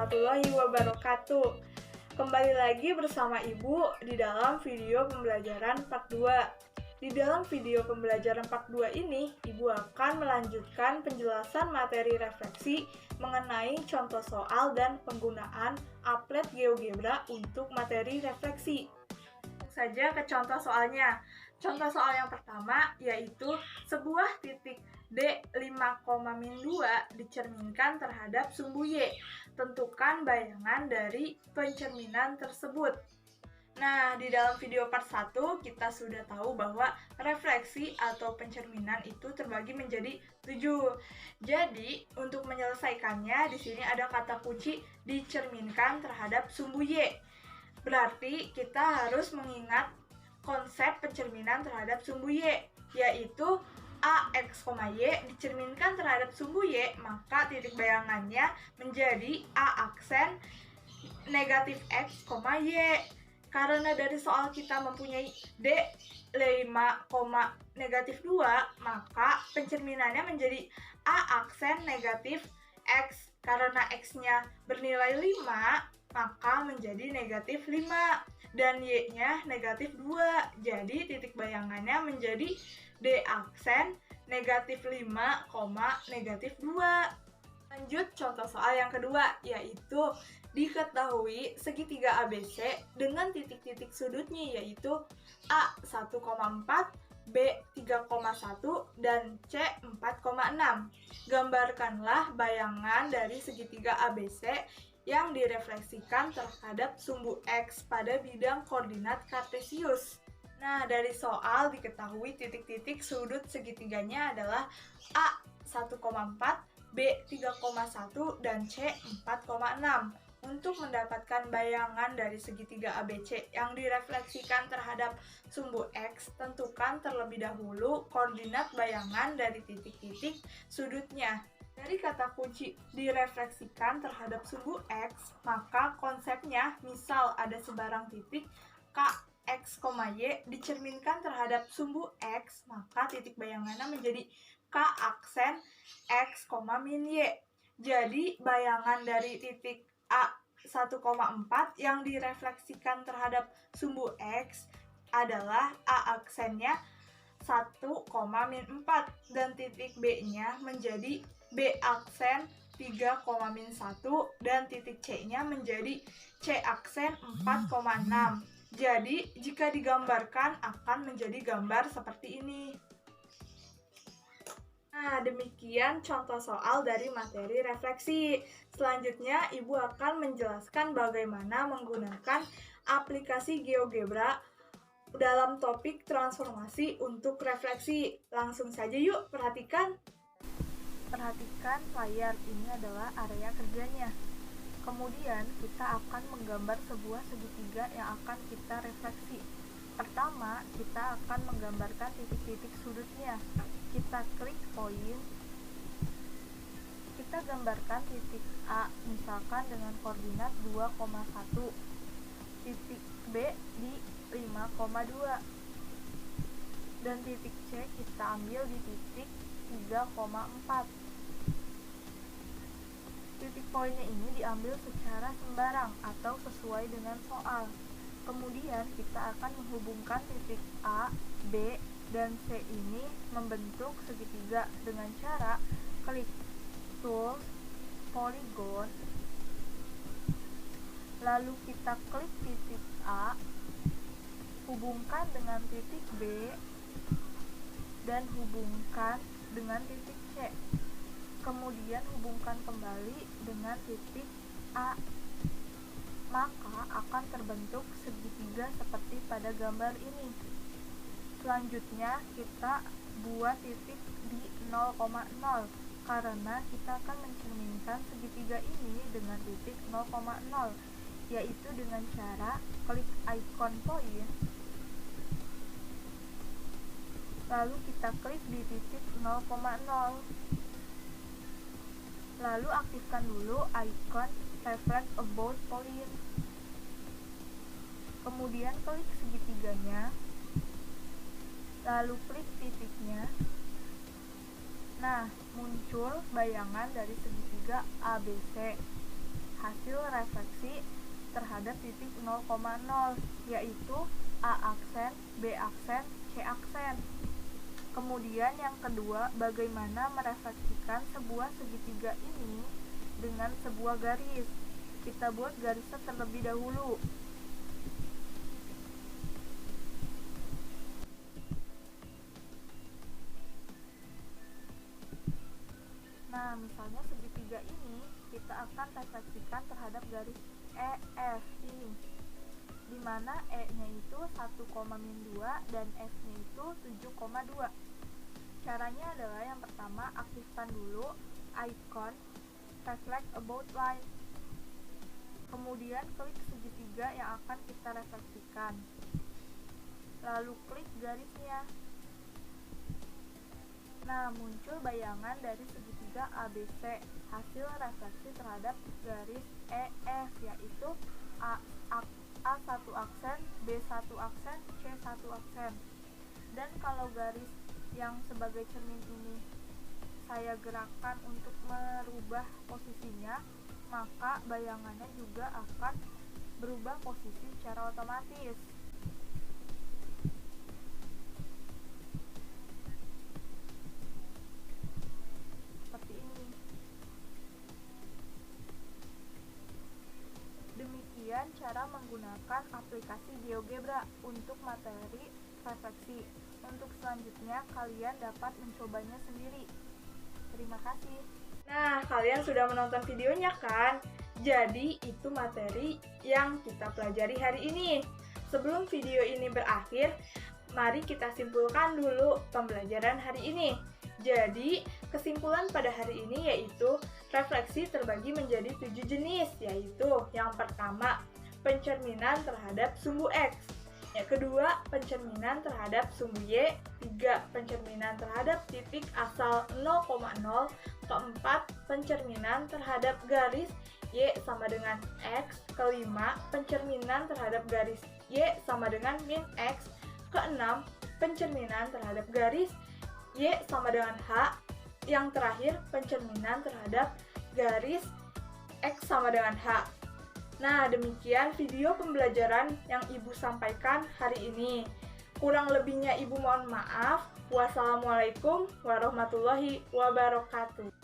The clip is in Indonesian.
warahmatullahi wabarakatuh. Kembali lagi bersama Ibu di dalam video pembelajaran part 2. Di dalam video pembelajaran part 2 ini, Ibu akan melanjutkan penjelasan materi refleksi mengenai contoh soal dan penggunaan applet GeoGebra untuk materi refleksi. Saja ke contoh soalnya. Contoh soal yang pertama yaitu sebuah titik D 5,-2 dicerminkan terhadap sumbu Y. Tentukan bayangan dari pencerminan tersebut. Nah, di dalam video part 1 kita sudah tahu bahwa refleksi atau pencerminan itu terbagi menjadi 7. Jadi, untuk menyelesaikannya di sini ada kata kunci dicerminkan terhadap sumbu Y. Berarti kita harus mengingat konsep pencerminan terhadap sumbu Y, yaitu AX, Y dicerminkan terhadap sumbu Y, maka titik bayangannya menjadi A aksen negatif X, Y. Karena dari soal kita mempunyai D 5,-2, maka pencerminannya menjadi A aksen negatif X. Karena X-nya bernilai 5, maka menjadi negatif 5. Dan Y-nya negatif 2. Jadi titik bayangannya menjadi D aksen negatif 5, negatif 2. Lanjut contoh soal yang kedua, yaitu diketahui segitiga ABC dengan titik-titik sudutnya yaitu A 1,4, B 3,1, dan C 4,6. Gambarkanlah bayangan dari segitiga ABC yang direfleksikan terhadap sumbu X pada bidang koordinat kartesius. Nah, dari soal diketahui titik-titik sudut segitiganya adalah A 1,4, B 3,1, dan C 4,6. Untuk mendapatkan bayangan dari segitiga ABC yang direfleksikan terhadap sumbu X, tentukan terlebih dahulu koordinat bayangan dari titik-titik sudutnya. Dari kata kunci direfleksikan terhadap sumbu X, maka konsepnya misal ada sebarang titik K, X, Y dicerminkan terhadap sumbu X, maka titik bayangannya menjadi K aksen X, min Y. Jadi bayangan dari titik A 1,4 yang direfleksikan terhadap sumbu X adalah A aksennya 1,-4 dan titik B-nya menjadi B aksen 3,-1 dan titik C-nya menjadi C aksen 4,6. Jadi, jika digambarkan akan menjadi gambar seperti ini. Nah, demikian contoh soal dari materi refleksi. Selanjutnya, Ibu akan menjelaskan bagaimana menggunakan aplikasi GeoGebra dalam topik transformasi untuk refleksi. Langsung saja yuk, perhatikan. Perhatikan layar, ini adalah area kerjanya. Kemudian kita akan menggambar sebuah segitiga yang akan kita refleksi. Pertama, kita akan menggambarkan titik-titik sudutnya. Kita klik poin. Kita gambarkan titik A, misalkan dengan koordinat 2,1. Titik B di 5,2. Dan titik C kita ambil di titik 3,4. Titik poinnya ini diambil secara sembarang atau sesuai dengan soal. Kemudian kita akan menghubungkan titik A, B, dan C ini membentuk segitiga dengan cara klik Tools, Polygon, lalu kita klik titik A, hubungkan dengan titik B, dan hubungkan dengan titik C. Kemudian hubungkan kembali dengan titik A. Maka akan terbentuk segitiga seperti pada gambar ini. Selanjutnya kita buat titik di 0,0 karena kita akan mencerminkan segitiga ini dengan titik 0,0, yaitu dengan cara klik icon poin, lalu kita klik di titik 0,0, lalu aktifkan dulu icon reflect about point, kemudian klik segitiganya, lalu klik titiknya. Nah, muncul bayangan dari segitiga ABC. hasil refleksi terhadap titik 0,0, yaitu A aksen, B aksen, C aksen. Kemudian yang kedua, bagaimana merefleksikan sebuah segitiga ini dengan sebuah garis. Kita buat garisnya terlebih dahulu. Nah, misalnya segitiga ini kita akan refleksikan terhadap garis EF ini, di mana E-nya itu 1,-2 dan F-nya itu 7,2. Caranya adalah yang pertama, aktifkan dulu icon reflect about line. Kemudian klik segitiga yang akan kita refleksikan. Lalu klik garisnya. Nah, muncul bayangan dari segitiga ABC, hasil refleksi terhadap garis EF, yaitu A1 aksen, B1 aksen, C1 aksen. Dan kalau garis yang sebagai cermin ini saya gerakkan untuk merubah posisinya, maka bayangannya juga akan berubah posisi secara otomatis. Seperti ini. Demikian cara menggunakan aplikasi GeoGebra untuk materi refleksi. Untuk selanjutnya, kalian dapat mencobanya sendiri. Terima kasih. Nah, kalian sudah menonton videonya kan? Jadi, itu materi yang kita pelajari hari ini. Sebelum video ini berakhir, mari kita simpulkan dulu pembelajaran hari ini. Jadi, kesimpulan pada hari ini yaitu refleksi terbagi menjadi 7 jenis, yaitu yang pertama, pencerminan terhadap sumbu X. Yang kedua, pencerminan terhadap sumbu Y. 3. Pencerminan terhadap titik asal 0,0. Keempat, pencerminan terhadap garis Y sama dengan X. Kelima, pencerminan terhadap garis Y sama dengan min X. Keenam, pencerminan terhadap garis Y sama dengan H. Yang terakhir, pencerminan terhadap garis X sama dengan H. Nah, demikian video pembelajaran yang Ibu sampaikan hari ini. Kurang lebihnya Ibu mohon maaf. Wassalamualaikum warahmatullahi wabarakatuh.